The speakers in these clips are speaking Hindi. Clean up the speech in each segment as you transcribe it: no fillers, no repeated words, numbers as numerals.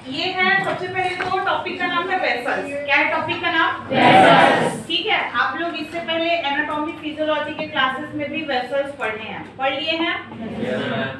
ये है सबसे पहले तो टॉपिक का नाम है वेसल्स। क्या है टॉपिक का नाम? वेसल्स। ठीक है, आप लोग इससे पहले एनाटॉमी फिजियोलॉजी के क्लासेस में भी वेसल्स पढ़े हैं, पढ़ लिए हैं?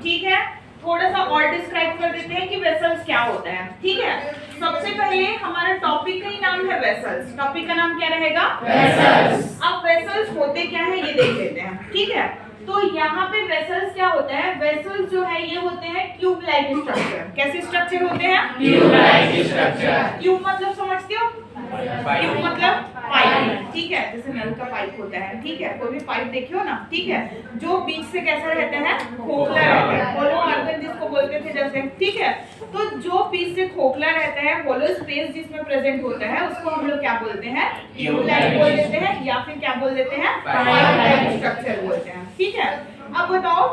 ठीक है, थोड़ा सा और डिस्क्राइब कर देते हैं कि वेसल्स क्या होता है। ठीक है, सबसे पहले हमारा टॉपिक का ही नाम है वेसल्स। टॉपिक का नाम क्या रहेगा? वेसल्स। अब वेसल्स होते क्या है ये देख लेते हैं। ठीक है, तो यहाँ पे वेसल्स क्या होता है? वेसल्स जो है ये होते हैं ट्यूब लाइक स्ट्रक्चर। कैसे स्ट्रक्चर होते हैं? Tube like structure. ट्यूब मतलब समझते हो? ट्यूब मतलब पाइप। ठीक है, जैसे नल का पाइप होता है। ठीक है, कोई भी पाइप देखियो ना। ठीक है, जो बीच से कैसा रहता है? खोखला रहता है, होलो आर्गन जिसको बोलते थे जैसे। ठीक है, तो जो बीच से खोखला रहता है, होलो स्पेस जिसमें प्रेजेंट होता है, उसको हम लोग क्या बोलते हैं? ट्यूब लाइक बोल देते हैं, या फिर क्या बोल देते हैं? पाइप लाइक स्ट्रक्चर बोलते हैं। ठीक है, अब बताओ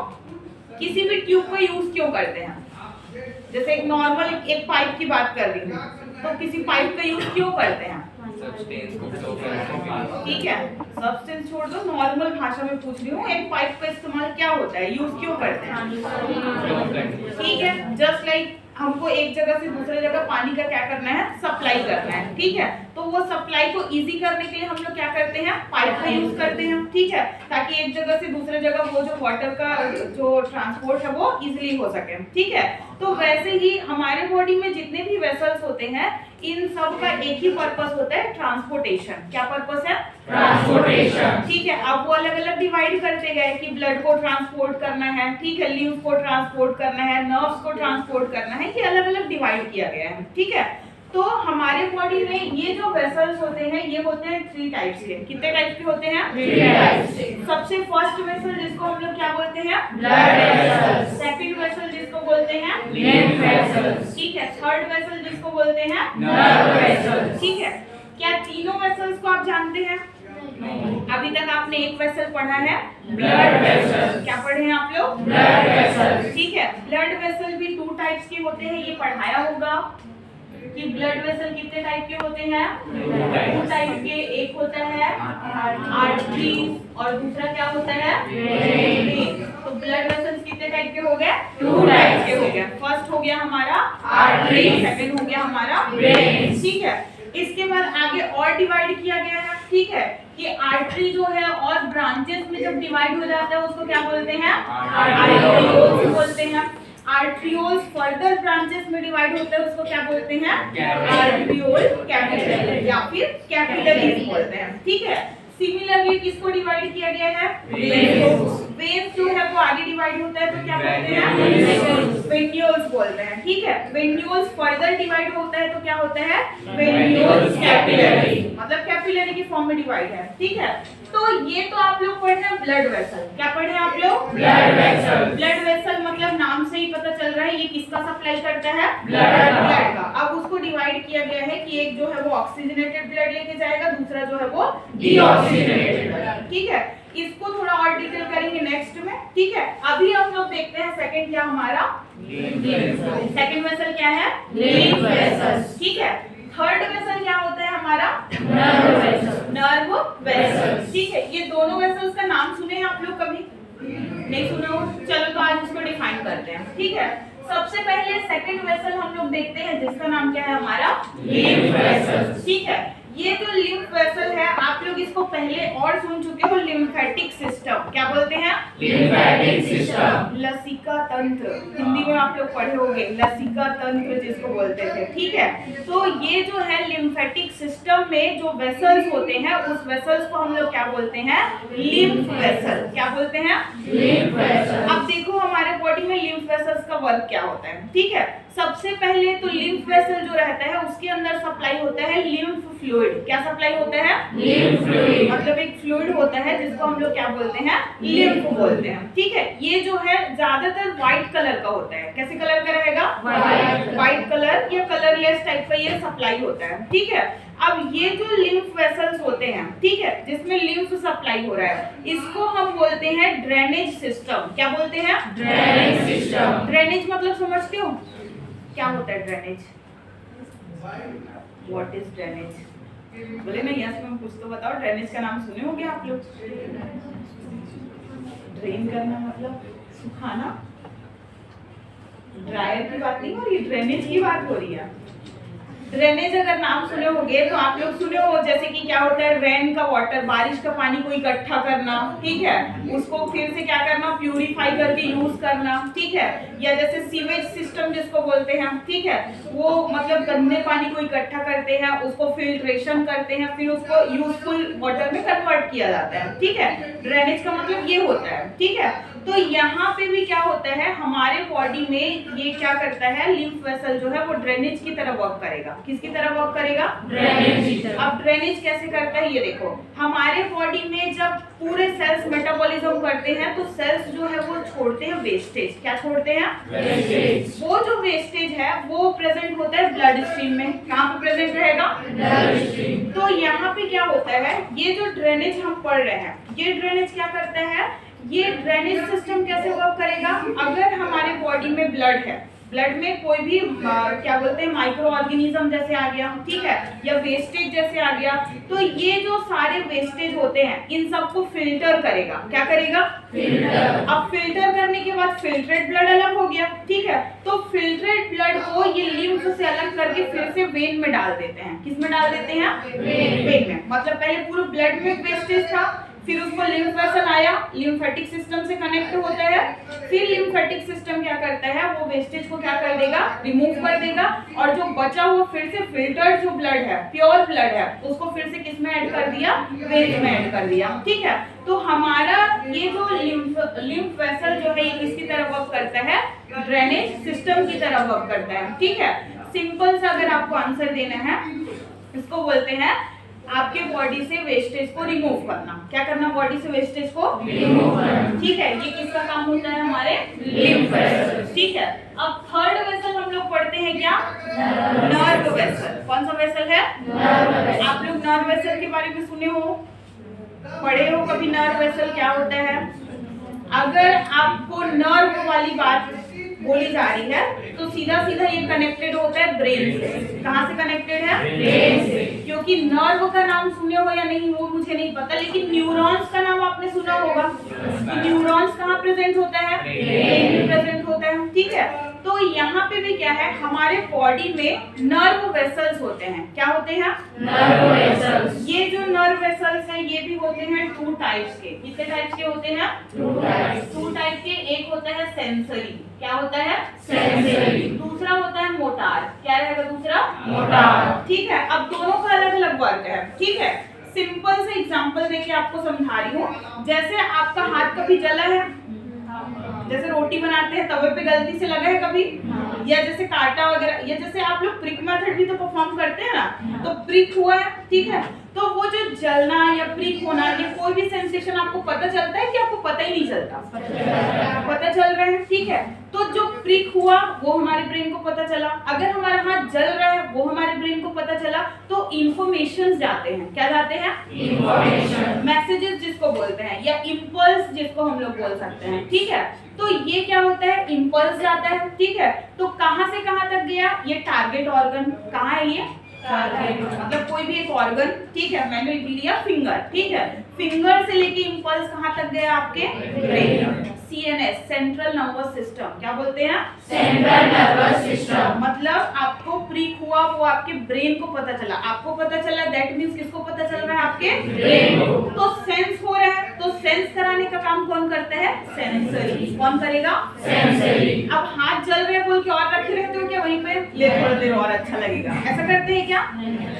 किसी भी ट्यूब का यूज क्यों करते हैं? जैसे एक नॉर्मल एक पाइप की बात कर रही हूँ, तो किसी पाइप का यूज क्यों करते हैं? ठीक है, सब्सटेंस छोड़ दो, नॉर्मल भाषा में पूछ रही हूँ, एक पाइप का इस्तेमाल क्या होता है, यूज क्यों करते हैं? ठीक है, जस्ट लाइक हमको एक जगह से दूसरे जगह पानी का क्या करना है? सप्लाई करना है। ठीक है, तो वो सप्लाई को इजी करने के लिए हम लोग क्या करते हैं? पाइप का यूज करते हैं। ठीक है, ताकि एक जगह से दूसरे जगह वो जो वाटर का जो ट्रांसपोर्ट है वो इजीली हो सके। ठीक है, तो वैसे ही हमारे बॉडी में जितने भी वेसल्स होते हैं, इन सब का एक ही पर्पस होता है, ट्रांसपोर्टेशन। क्या पर्पस है? ट्रांसपोर्टेशन। ठीक है, अब वो अलग अलग डिवाइड करते गए कि ब्लड को ट्रांसपोर्ट करना है, ठीक है, लिम्फ को ट्रांसपोर्ट करना है, नर्व्स को ट्रांसपोर्ट करना है, ये अलग अलग डिवाइड किया गया है। ठीक है, तो हमारे बॉडी में ये जो वेसल्स होते हैं ये होते हैं 3 टाइप्स के। कितने टाइप के होते हैं? 3 टाइप्स के। सबसे फर्स्ट वेसल जिसको हम लोग क्या बोलते हैं? Blood vessels. सेकंड वेसल जिसको बोलते हैं? Lymph vessels. ठीक है, थर्ड वेसल जिसको बोलते हैं? Nerve vessels. ठीक है, क्या तीनों वेसल्स को आप जानते हैं? अभी तक आपने एक वेसल पढ़ा है, ब्लड वेसल। क्या पढ़े हैं आप लोग? Blood vessel. ठीक है, ब्लड वेसल भी 2 टाइप्स के होते हैं, ये पढ़ाया होगा कि ब्लड वेसल कितने टाइप के होते हैं? 2 टाइप के। एक होता है आर्टरी और दूसरा क्या होता है? वेन। तो ब्लड वेसल्स कितने टाइप के हो गए? 2 टाइप के हो गए। फर्स्ट हो गया हमारा आर्टरी, सेकंड हो गया हमारा वेन। ठीक है, इसके बाद आगे और डिवाइड किया गया है। ठीक है, कि आर्टरी जो है और ब्रांचेस में जब डिवाइड हो जाता है उसको क्या बोलते हैं? आर्टरियोल्स बोलते हैं। आर्टरियोल्स फर्दर ब्रांचेस में डिवाइड होता है, उसको क्या बोलते हैं? आर्टरियोल कैपिलरी या फिर कैपिलरीज बोलते हैं। ठीक है, सिमिलरली किसको डिवाइड किया गया है? वेन्स जो है वो आगे डिवाइड होता है तो क्या बोलते हैं? वेन्यूल्स बोलते हैं। ठीक है, वेन्यूल्स फर्दर डिवाइड होता है तो क्या होता है? वेन्यूल्स कैपिलरी, मतलब कैपिलरी की फॉर्म में डिवाइड है। ठीक है, तो ये तो आप लोग पढ़े हैं ब्लड वेसल। क्या पढ़े हैं आप लोग? Blood vessel. ब्लड वेसल मतलब नाम से ही पता चल रहा है ये किसका सप्लाई करता है? ब्लड का। अब उसको डिवाइड किया गया है कि एक जो है वो ऑक्सीजनेटेड ब्लड लेके जाएगा, दूसरा जो है वो डीऑक्सीजनेटेड। ठीक है, इसको थोड़ा और डिटेल करेंगे नेक्स्ट में। ठीक है, अभी हम लोग देखते हैं सेकंड क्या हमारा? सेकंड वेसल क्या है? Lymph vessel. ठीक है, थर्ड वेसल क्या होता है हमारा? Nerve vessel. Nerve vessel. ठीक है, ये दोनों वेसल्स का नाम सुने हैं आप लोग कभी? नहीं सुना हो? चलो तो आज इसको डिफाइन करते हैं। ठीक है, सबसे पहले सेकंड वेसल हम लोग देखते हैं जिसका नाम क्या है हमारा? Lymph vessel. ठीक है, ये जो लिम्फ वेसल है आप लोग इसको पहले और सुन चुके हो, लिम्फेटिक सिस्टम। क्या बोलते हैं? Lymphatic system. लसिका तंत्र, हिंदी में आप लोग पढ़े होंगे, लसिका तंत्र जिसको बोलते थे। ठीक है, तो ये जो है लिम्फेटिक सिस्टम में जो वेसल्स होते हैं उस वेसल्स को हम लोग क्या बोलते हैं? Lymph vessel. क्या बोलते हैं? Lymph vessel. अब देखो हमारे बॉडी में लिम्फ वेसल्स का वर्क क्या होता है। ठीक है, सबसे पहले तो लिम्फ वेसल जो रहता है उसके अंदर सप्लाई होता है लिम्फ फ्लूइड। क्या सप्लाई होता है? लिम्फ फ्लूइड, मतलब एक फ्लूइड होता है जिसको हम लोग क्या बोलते हैं? लिम्फ बोलते हैं। ठीक है, ये जो है ज्यादातर व्हाइट कलर का होता है। कैसे कलर का रहेगा? व्हाइट कलर या कलरलेस टाइप का ये सप्लाई होता है। ठीक है, अब ये जो लिम्फ वेसल्स होते हैं, ठीक है, जिसमें लिम्फ सप्लाई हो रहा है, इसको हम बोलते हैं ड्रेनेज सिस्टम। क्या बोलते हैं? Drainage system. ड्रेनेज मतलब समझते हो क्या होता है ड्रेनेज? What is drainage? बोले ना यस मैम, कुछ तो बताओ। ड्रेनेज का नाम सुने होंगे आप लोग? ड्रेन करना मतलब सुखाना। ड्रायर की बात नहीं हो रही, ड्रेनेज की बात हो रही है। ड्रेनेज अगर नाम सुने होंगे तो आप लोग सुने हो जैसे कि क्या होता है, रेन का वाटर, बारिश का पानी को इकट्ठा करना, ठीक है, उसको फिर से क्या करना, प्यूरिफाई करके यूज करना, ठीक है, या जैसे सीवेज सिस्टम जिसको बोलते हैं, ठीक है, वो मतलब गंदे पानी को इकट्ठा करते हैं, उसको फिल्ट्रेशन करते हैं, फिर उसको यूजफुल वाटर में कन्वर्ट किया जाता है, ठीक है। ड्रेनेज का मतलब ये होता है, ठीक है। तो यहाँ पे भी क्या होता है, हमारे बॉडी में ये क्या करता है, लिम्फ वेसल जो है वो ड्रेनेज की तरह वर्क करेगा। किसकी तरह वर्क करेगा? ड्रेनेज की तरह। अब ड्रेनेज कैसे करता है, ये देखो, हमारे बॉडी में जब पूरे सेल्स मेटाबॉलिज्म करते हैं तो सेल्स जो है वो छोड़ते हैं वेस्टेज। क्या छोड़ते हैं? वेस्टेज। वो जो वेस्टेज है वो प्रेजेंट होता है ब्लड स्ट्रीम में। कहाँ पे प्रेजेंट रहेगा? Blood stream. तो यहाँ पे क्या होता है, ये जो ड्रेनेज हम पढ़ रहे हैं, ये ड्रेनेज क्या करता है, ये ड्रेनेज सिस्टम कैसे वर्क करेगा, अगर हमारे बॉडी में ब्लड है, ब्लड में कोई भी क्या बोलते हैं माइक्रो ऑर्गेनिज्म जैसे आ गया, ठीक है, या वेस्टेज जैसे आ गया, तो ये जो सारे वेस्टेज होते हैं इन सबको फिल्टर करेगा। क्या करेगा? फिल्टर। अब फिल्टर करने के बाद फिल्ट्रेट ब्लड अलग हो गया, ठीक है, तो फिल्ट्रेट ब्लड को ये लिम्फ से अलग करके फिर से वेन में डाल देते हैं। किस में डाल देते हैं? वेन में। मतलब पहले पूरे ब्लड में वेस्टेज था, फिर उसको लिम्फ वेसल आया, लिम्फेटिक सिस्टम से कनेक्ट होता है, फिर लिम्फेटिक सिस्टम क्या करता है, वो वेस्टेज को क्या कर देगा, रिमूव कर देगा, और जो बचा हुआ फिर से फिल्टर्ड जो ब्लड है, प्योर ब्लड है, उसको फिर से किस में ऐड कर दिया, वेन में ऐड कर दिया, ठीक है। तो हमारा ये जो लिम्फ वेसल जो है ये किसकी तरह वर्क करता है, ड्रेनेज सिस्टम की तरह वर्क करता है, ठीक है। सिंपल सा अगर आपको आंसर देना है, इसको बोलते हैं आपके बॉडी से वेस्टेज को रिमूव करना। क्या करना? बॉडी से वेस्टेज को रिमूव करना, ठीक है। ये किसका काम होता है? हमारे लिम्फ वेसल, ठीक है। अब थर्ड वेसल हम लोग पढ़ते हैं क्या? Nerve vessel. कौन सा वेसल है? Nerve vessel. आप लोग नर्व वेसल के बारे में सुने हो, पढ़े हो कभी? नर्व वेसल क्या होता है? अगर आपको नर्व वाली बात बोली जा रही है तो सीधा सीधा ये कनेक्टेड होता है ब्रेन से। कहाँ से कनेक्टेड है? ब्रेन से। क्योंकि नर्व का नाम सुने हो या नहीं वो मुझे नहीं पता, लेकिन न्यूरॉन्स का नाम आपने सुना होगा। तो न्यूरॉन्स कहाँ प्रेजेंट होता है? ब्रेन में प्रेजेंट होता है, ठीक है। तो यहाँ पे भी क्या है, हमारे बॉडी में नर्व वेसल्स होते हैं। क्या होते हैं? Nerve vessels. ये जो नर्व वेसल्स हैं ये भी होते हैं टू टाइप्स के। कितने टाइप्स के होते हैं? टू टाइप के। एक होता है सेंसरी। क्या होता है? सेंसरी। दूसरा होता है मोटार। क्या रहेगा दूसरा? मोटार, ठीक है। अब दोनों का अलग अलग वर्क है, ठीक है। सिंपल से एग्जांपल देके आपको समझा रही हूँ। जैसे आपका हाथ कभी जला है, जैसे रोटी बनाते हैं तवे पे गलती से लगा है कभी, या जैसे कांटा वगैरह, या जैसे आप लोग प्रिक मेथड भी तो परफॉर्म करते हैं ना, तो प्रिक हुआ है, ठीक है, तो वो जो जलना या प्रिक होना, ये कोई भी सेंसेशन आपको पता चलता है कि आपको पता ही नहीं चलता? पता चल रहा है, ठीक है। तो जो प्रिक हुआ वो हमारे ब्रेन को पता चला, अगर हमारा हाथ जल रहा है वो हमारे ब्रेन को पता चला, तो इंफॉर्मेशन जाते हैं। क्या जाते हैं? इंफॉर्मेशन, मैसेजेस जिसको बोलते हैं, या इम्पल्स जिसको हम लोग बोल सकते हैं, ठीक है। तो ये क्या होता है? इम्पल्स जाता है, ठीक है। तो कहां से कहां तक गया? ये टारगेट ऑर्गन। कहां है ये? मतलब कोई भी एक ऑर्गन, ठीक है, मैंने लिया फिंगर, ठीक है, फिंगर से लेके इंपल्स कहां तक गया? आपके brain. CNS, central nervous system. क्या बोलते हैं? Central nervous system. मतलब आपको प्रिक हुआ वो आपके ब्रेन को पता चला, आपको पता चला, दैट मींस किसको पता चल रहा है? आपके ब्रेन को। तो सेंस हो रहा है, तो सेंस कराने का काम कौन करता है? सेंसरी। कौन करेगा? सेंसरी। अब हाथ जल रहे बोल के और रखे रहते हो क्या वहीं पे? ले थोड़ी देर और अच्छा लगेगा, ऐसा करते हैं क्या?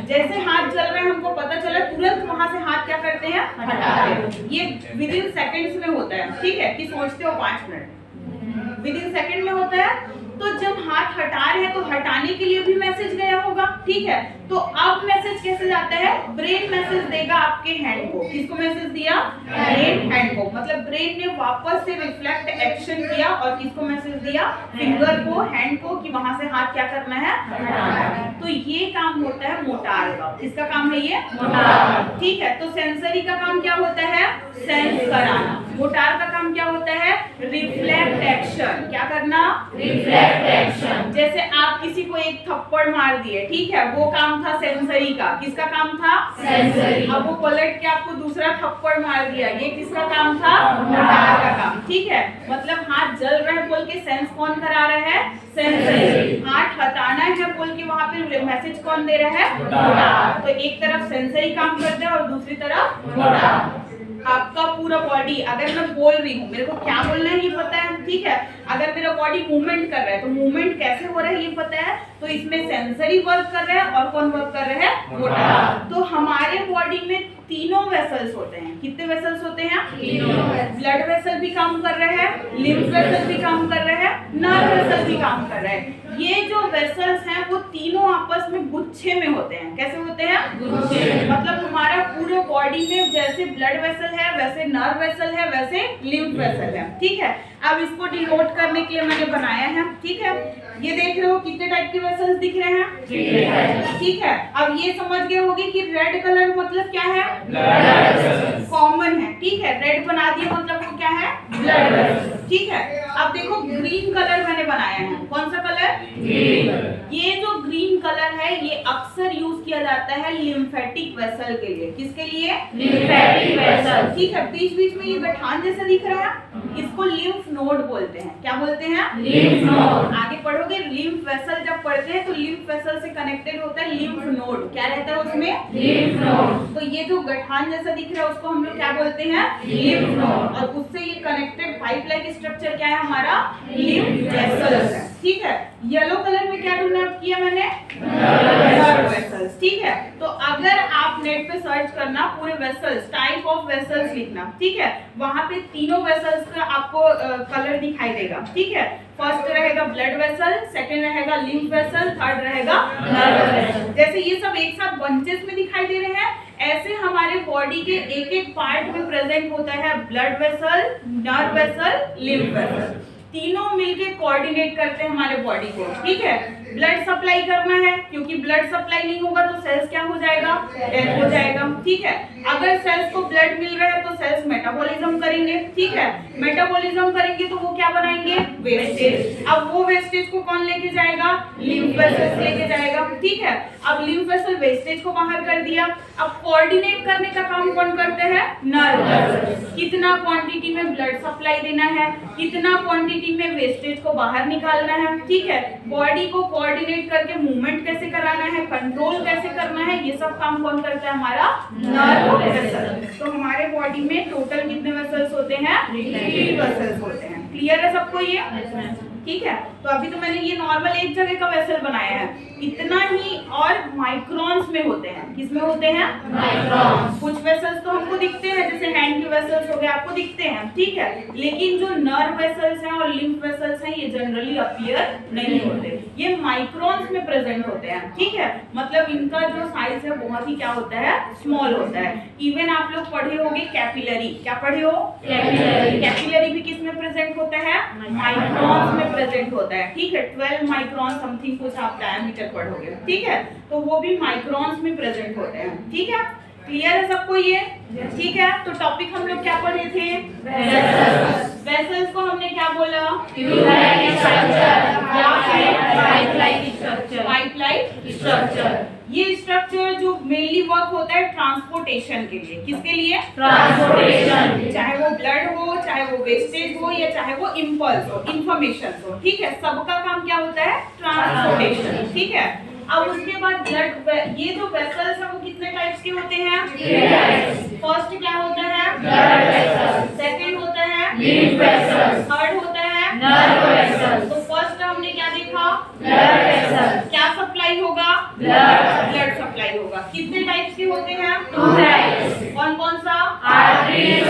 जैसे हाथ जल रहे हैं हमको पता चला, तुरंत वहां से हाथ क्या करते हैं? हटा देते हैं। ये विद इन सेकंड्स में होता है, ठीक है, कि सोचते हो 5 मिनट, विद इन सेकंड में होता है। तो जब हाथ हटा रहे हैं तो हटाने के लिए भी मैसेज गया होगा, ठीक है। तो अब मैसेज कैसे जाता है? ब्रेन मैसेज देगा आपके हैंड को। किसको मैसेज दिया? ब्रेन हैंड को। मतलब ब्रेन ने वापस से रिफ्लेक्ट एक्शन किया और किसको मैसेज दिया? फिंगर को, हैंड को, कि वहां से हाथ क्या करना है? हटाना है। तो ये काम होता है मोटार का। किसका काम है ये? मोटार, ठीक है। तो सेंसरी का काम क्या होता है? सेंस कराना। मोटार का काम क्या होता है? Reflect action. क्या करना? Reflect action. जैसे आप किसी को एक थप्पड़ मार दिए, ठीक है, वो काम था सेंसरी का। किसका काम था? सेंसरी। अब वो पलट के आपको दूसरा थप्पड़ मार दिया, ये किसका काम था? मोटार का काम, ठीक है। मतलब हाथ जल रहा है बोल के सेंस कौन करा रहा है? सेंसरी। हाथ हटाना है बोल के वहां पे मैसेज कौन दे रहा है? मोटार। तो एक तरफ सेंसरी काम करता है और दूसरी तरफ मोटार। आपका पूरा बॉडी, अगर मैं बोल रही हूँ, मेरे को क्या बोलना है ये पता है, ठीक है। अगर मेरा बॉडी मूवमेंट कर रहा है तो मूवमेंट कैसे हो रहा है ये पता है, तो इसमें सेंसरी वर्क कर रहा है और कौन वर्क कर रहा है? मोटार। तो हमारे बॉडी में तीनों वेसल्स होते हैं। कितने वेसल्स होते हैं? तीनों। ब्लड वेसल भी काम कर रहा है, लिम्फ वेसल भी काम कर रहा है, नर्व वेसल भी काम कर रहा है। ये जो वेसल्स हैं वो तीनों आपस में गुच्छे में होते हैं। कैसे होते हैं? गुच्छे। मतलब हमारा पूरे बॉडी में जैसे ब्लड वेसल है, वैसे नर्व वेसल है, वैसे लिम्फ वेसल है, ठीक है। अब इसको डिनोट करने के लिए मैंने बनाया है, ठीक है। ये देख रहे हो कितने टाइप के वेसल्स दिख रहे हैं, ठीक है। अब ये समझ गए होगे कि रेड कलर मतलब क्या है? Blood vessels. कॉमन है, ठीक है। रेड बना दिया मतलब वो क्या है? ब्लड वेसल्स, ठीक है। अब देखो ग्रीन कलर मैंने बनाया है। कौन सा कलर? Green colour. ये जो ग्रीन कलर है ये अक्सर यूज किया जाता है लिम्फेटिक वेसल के लिए। किसके लिए? लिम्फेटिक वेसल, ठीक है। बीच बीच में ये गठान जैसा दिख रहा है, इसको लिम्फ नोड बोलते हैं। क्या बोलते हैं? Lymph node. आगे पढ़ोगे लिम्फ वेसल जब पढ़ते हैं तो लिम्फ वेसल से कनेक्टेड होता है लिम्फ नोड। क्या रहता है उसमें? Lymph node. तो ये जो गठान जैसा दिख रहा है उसको हम लोग क्या बोलते हैं? Lymph node. और उससे ये कनेक्टेड पाइप लाइक स्ट्रक्चर क्या है हमारा? लिम्फ वेसल्स है, ठीक है। येलो कलर में क्या डिनोट किया मैंने? नर्व वेसल्स, ठीक है। तो अगर आप नेट पे सर्च करना पूरे वेसल्स, टाइप ऑफ वेसल्स लिखना, ठीक है। वहां पे तीनों वेसल्स का आपको कलर दिखाई देगा, ठीक है। फर्स्ट रहेगा ब्लड वेसल, सेकंड रहेगा लिम्फ वेसल, थर्ड रहेगा नर्व वेसल। जैसे ये सब एक साथ बंचेस में दिखाई दे रहे हैं, ऐसे हमारे बॉडी के एक एक पार्ट में प्रेजेंट होता है blood vessel, nerve vessel, lymph vessel. तीनों मिलके कोऑर्डिनेट करते हैं हमारे बॉडी को, ठीक है। ब्लड सप्लाई करना है, क्योंकि ब्लड सप्लाई नहीं होगा तो सेल्स क्या हो जाएगा? डेथ हो जाएगा, ठीक है। अगर सेल्स को ब्लड मिल रहा है तो सेल्स मेटाबॉलिज्म करेंगे, ठीक है। मेटाबॉलिज्म करेंगे तो वो क्या बनाएंगे? वेस्टेज। अब वो वेस्टेज को कौन लेके जाएगा? लिम्फ वेसल्स लेके जाएगा, ठीक है। अब लिम्फ वेसल वेस्टेज को बाहर कर दिया। अब कोऑर्डिनेट करने का काम कौन करते हैं? Nerve vessel. कितना क्वांटिटी में ब्लड सप्लाई देना है, कितना क्वांटिटी में वेस्टेज को बाहर निकालना है, ठीक है। बॉडी को कोऑर्डिनेट करके मूवमेंट कैसे कराना है, कंट्रोल कैसे करना है, ये सब काम कौन करता है? हमारा नर्व वेसल। तो हमारे बॉडी में टोटल कितने वेसल्स होते हैं? 3 वेसल्स होते हैं। क्लियर है सबको ये? ठीक है। तो अभी तो मैंने ये नॉर्मल एक जगह का वेसल बनाया है, इतना ही। और माइक्रॉन्स में होते हैं। किस में होते हैं? माइक्रॉन्स। कुछ वेसल्स तो हमको दिखते हैं, जैसे हैंड के वेसल्स हो गए, आपको दिखते हैं, ठीक है। लेकिन जो नर्व वेसल्स हैं और लिम्फ वेसल्स हैं ये जनरली अपीयर नहीं होते, ये माइक्रॉन्स में प्रेजेंट होते हैं, ठीक है। मतलब इनका जो साइज है बहुत ही क्या होता है? स्मॉल होता है। इवन आप लोग पढ़े होंगे कैपिलरी। क्या पढ़े हो? कैपिलरी। कैपिलरी भी किस में प्रेजेंट होता है? माइक्रॉन्स में प्रेजेंट होता है, ठीक है। 12 माइक्रोन समथिंग कुछ आप डायमीटर पढ़ोगे, ठीक है। तो वो भी माइक्रॉन्स में प्रेजेंट होते हैं, ठीक है। क्लियर है सबको ये? ठीक है। तो टॉपिक हम लोग क्या पढ़े थे? वेसल्स को हमने क्या बोला? Pipe like structure. ये स्ट्रक्चर जो मेनली वर्क होता है ट्रांसपोर्टेशन के लिए। किसके लिए? ट्रांसपोर्टेशन। चाहे वो ब्लड हो, चाहे वो वेस्टेज हो, या चाहे वो इम्पल्स हो, इंफॉर्मेशन हो, ठीक है। सबका काम क्या होता है? ट्रांसपोर्टेशन, ठीक है। अब उसके बाद ब्लड, ये जो वेसल्स है वो कितने टाइप्स के होते हैं? फर्स्ट क्या होता है? Blood vessel. सेकंड होता है लिम्फ वेसल। थर्ड होता है नर्व वेसल। तो फर्स्ट हमने क्या देखा? Blood vessel. क्या सप्लाई होगा? ब्लड सप्लाई होगा। कितने टाइप्स के होते हैं? 2 टाइप्स। कौन कौन सा? आर्टरी एंड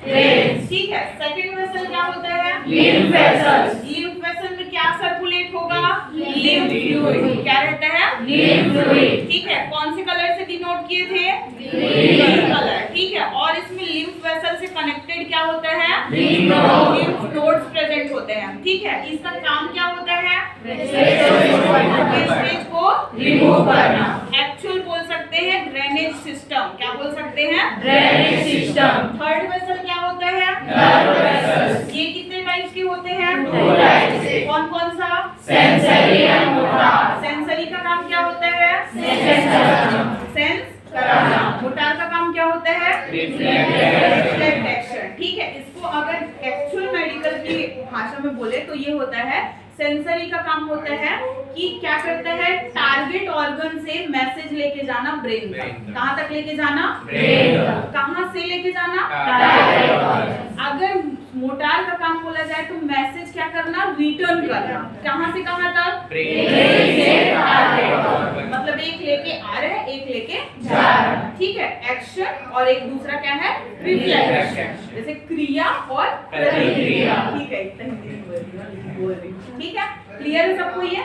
वेन्स, ठीक है। सेकंड वेसल क्या होता है? Lymph vessel. लिम्फ वेसल में क्या सर्कुलेट होगा? Lymph fluid. क्या रहता है? लिम्फ फ्लूइड, ठीक है। कौन से कलर से डिनोट किए थे? ग्रीन कलर, ठीक है। और इसमें लिम्फ वेसल से कनेक्टेड क्या होता है? लिम्फ नोड्स प्रेजेंट होते हैं, ठीक है। इसका काम क्या होता है? वेस्टेज को रिमूव करना। एक्चुअल बोल सकते हैं ड्रेनेज सिस्टम। क्या बोल सकते हैं? Drainage system. थर्ड वेसल क्या होता है? Nerve vessel. ये कितने टाइप्स के होते हैं? 2 टाइप्स। कौन कौन सा? Sensory and mortar. सेंसरी का काम क्या होता है? सेंस कराना। मोटार का काम क्या होता है? रिफ्लेक्शन, ठीक है। इसको अगर एक्चुअल मेडिकल की भाषा में बोले तो ये होता है, सेंसरी का काम होता है कि क्या करता है, टारगेट ऑर्गन से मैसेज लेके जाना ब्रेन तक। कहाँ तक लेके जाना? ब्रेन। कहाँ से लेके जाना? Target organ. अगर मोटार का काम बोला जाए तो मैसेज क्या करना? रिटर्न करना। कहाँ से कहाँ तक? ब्रेन से टारगेट ऑर्गन। मतलब एक लेके आ रहा है, एक लेके जा रहा है, ठीक है, एक्शन, और एक दूसरा क्या है? रिफ्लेक्शन। जैसे क्रिया और प्रतिक्रिया, ठीक है, इतना हिंदी बोल रही हूँ, ठीक है, क्लियर है सबको ये?